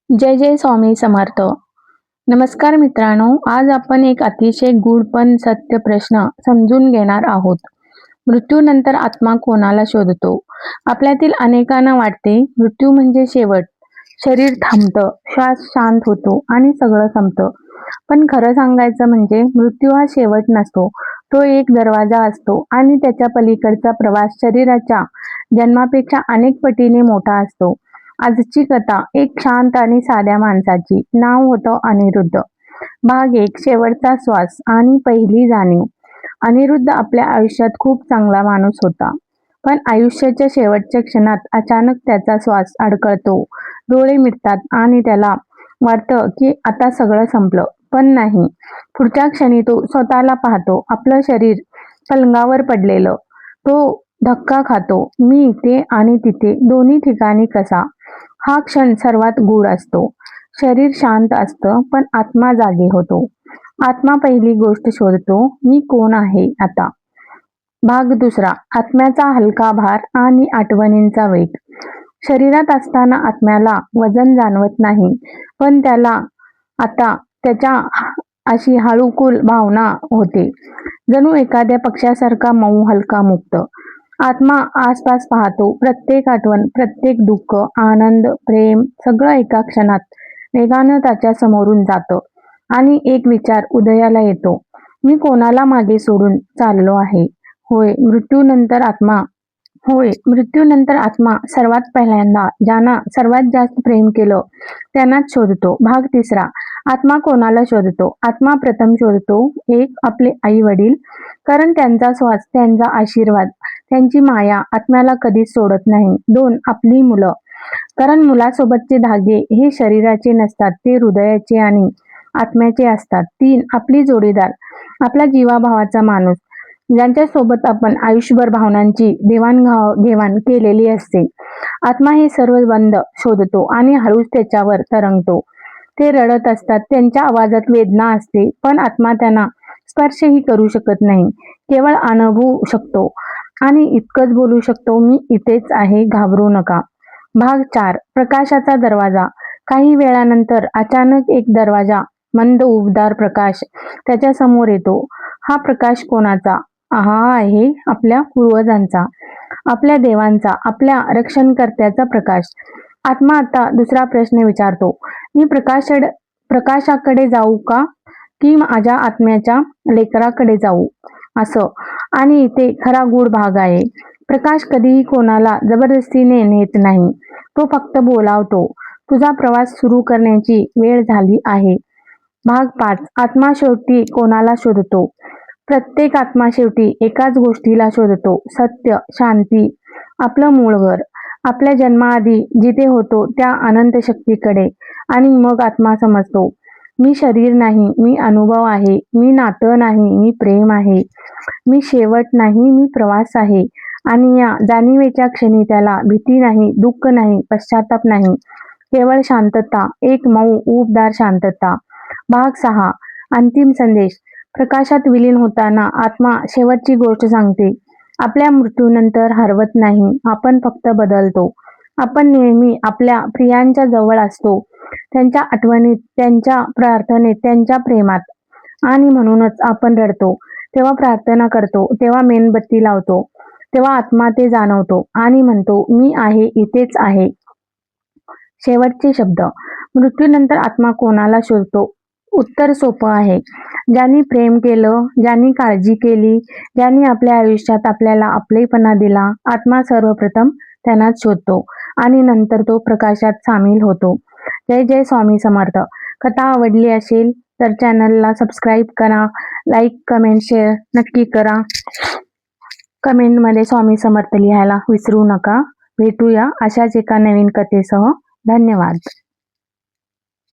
जय जय स्वामी समर्थ. नमस्कार मित्रांनो, आज आपण एक अतिशय गूढ पण सत्य प्रश्न समजून घेणार आहोत. मृत्यूनंतर आत्मा कोणाला शोधतो? आपल्यातील अनेकांना वाटते मृत्यू म्हणजे शेवट. शरीर थांबतं, श्वास शांत होतो आणि सगळं संपतं. पण खरं सांगायचं म्हणजे मृत्यू हा शेवट नसतो. तो एक दरवाजा असतो आणि त्याच्या पलीकडचा प्रवास शरीराच्या जन्मापेक्षा अनेक पटीने मोठा असतो. आजची कथा एक शांत आणि साध्या माणसाची. नाव होतं अनिरुद्ध. भाग 1. शेवटचा श्वास आणि पहिली जाणीव. अनिरुद्ध आपल्या आयुष्यात खूप चांगला माणूस होता. पण आयुष्याच्या शेवटच्या क्षणात अचानक त्याचा श्वास अडकळतो, डोळे मिटतात आणि त्याला वाटतं की आता सगळं संपलं. पण नाही. पुढच्या क्षणी तो स्वतःला पाहतो, आपलं शरीर पलंगावर पडलेलं. तो धक्का खातो. मी इथे आणि तिथे दोन्ही ठिकाणी कसा? हा क्षण सर्वात गूढ असतो. शरीर शांत असतं पण आत्मा जागी होतो. आत्मा पहिली गोष्ट शोधतो, मी कोण आहे आता. भाग 2. आत्म्याचा हलका भार आणि आठवणींचा वेग. शरीरात असताना आत्म्याला वजन जाणवत नाही, पण त्याला आता त्याच्या अशी हळूकुल भावना होते, जणू एखाद्या पक्ष्यासारखा मऊ, हलका, मुक्त. आत्मा आसपास पाहतो. प्रत्येक आठवण, प्रत्येक दुःख, आनंद, प्रेम सगळं एका क्षणात वेगानं त्याच्या समोरून जातं आणि एक विचार उदयाला येतो, मी कोणाला मागे सोडून चाललो आहे? मृत्यूनंतर आत्मा सर्वात पहिल्यांदा ज्यांना सर्वात जास्त प्रेम केलं त्यांनाच शोधतो. भाग 3. आत्मा कोणाला शोधतो? आत्मा प्रथम शोधतो 1. आपले आई वडील, कारण त्यांचा श्वास, त्यांचा आशीर्वाद, त्यांची माया आत्म्याला कधीच सोडत नाही. 2. आपली मुलं, कारण मुलासोबतचे धागे हे शरीराचे नसतात, ते हृदयाचे आणि आत्म्याचे असतात. 3. आपली जोडीदार, आपला जीवाभावाचा माणूस, ज्यांच्या सोबत आपण आयुष्यभर भावनांची देवाणघेवाण केलेली असते. आत्मा हे सर्व बंध शोधतो आणि हळूच त्याच्यावर तरंगतो. ते रडत असतात, त्यांच्या आवाजात वेदना असते, पण आत्मा त्यांना स्पर्शही करू शकत नाही, केवळ अनुभवू शकतो आणि इतकंच बोलू शकतो, मी इथेच आहे, घाबरू नका. भाग 4. प्रकाशाचा दरवाजा. काही वेळानंतर अचानक एक दरवाजा, मंद उबदार प्रकाश त्याच्या समोर येतो. हा प्रकाश कोणाचा? हा आहे आपल्या पूर्वजांचा, आपल्या देवांचा, आपल्या रक्षणकर्त्याचा प्रकाश. आत्मा आता दुसरा प्रश्न विचारतो, मी प्रकाशाकडे जाऊ का, की माझ्या आत्म्याच्या लेकराकडे जाऊ? असं. आणि इथे खरा गूढ भाग आहे. प्रकाश कधीही कोणाला जबरदस्तीने नेत नाही, तो फक्त बोलावतो, तुझा प्रवास सुरू करण्याची वेळ झाली आहे. भाग 5. आत्मा शेवटी कोणाला शोधतो? प्रत्येक आत्मा शेवटी एकाच गोष्टीला शोधतो, सत्य, शांती, आपलं मूळ घर, आपल्या जन्माआधी जिथे होतो त्या अनंत शक्तीकडे. आणि मग आत्मा समजतो, मी शरीर नाही, मी अनुभव आहे, मी नातं नाही, मी प्रेम आहे, मी शेवट नाही, मी प्रवास आहे. आणि या जाणीवेच्या क्षणी त्याला भीती नाही, दुःख नाही, पश्चाताप नाही, केवळ शांतता, एक मऊ उबदार शांतता. भाग 6. अंतिम संदेश. प्रकाशात विलीन होताना आत्मा शेवटची गोष्ट सांगते, आपल्या मृत्यूनंतर हरवत नाही, आपण फक्त बदलतो. आपण नेहमी आपल्या प्रियांच्या जवळ असतो, त्यांच्या आठवणीत, त्यांच्या प्रार्थनेत, त्यांच्या प्रेमात. आणि म्हणूनच आपण रडतो, तेव्हा प्रार्थना करतो, तेव्हा मेणबत्ती लावतो, तेव्हा आत्मा ते जाणवतो आणि म्हणतो, मी आहे, इथेच आहे. शेवटचे शब्द. मृत्यूनंतर आत्मा कोणाला शोधतो? उत्तर सोपं आहे. ज्यांनी प्रेम केलं, ज्यांनी काळजी केली, ज्यांनी आपल्या आयुष्यात आपल्याला आपलेपणा दिला, आत्मा सर्वप्रथम त्यांनाच शोधतो आणि नंतर तो प्रकाशात सामील होतो. जय जय स्वामी समर्थ. कथा आवडली असेल तर चॅनलला सबस्क्राईब करा, लाईक, कमेंट, शेअर नक्की करा. कमेंटमध्ये स्वामी समर्थ लिहायला विसरू नका. भेटूया अशाच एका नवीन कथेसह. धन्यवाद.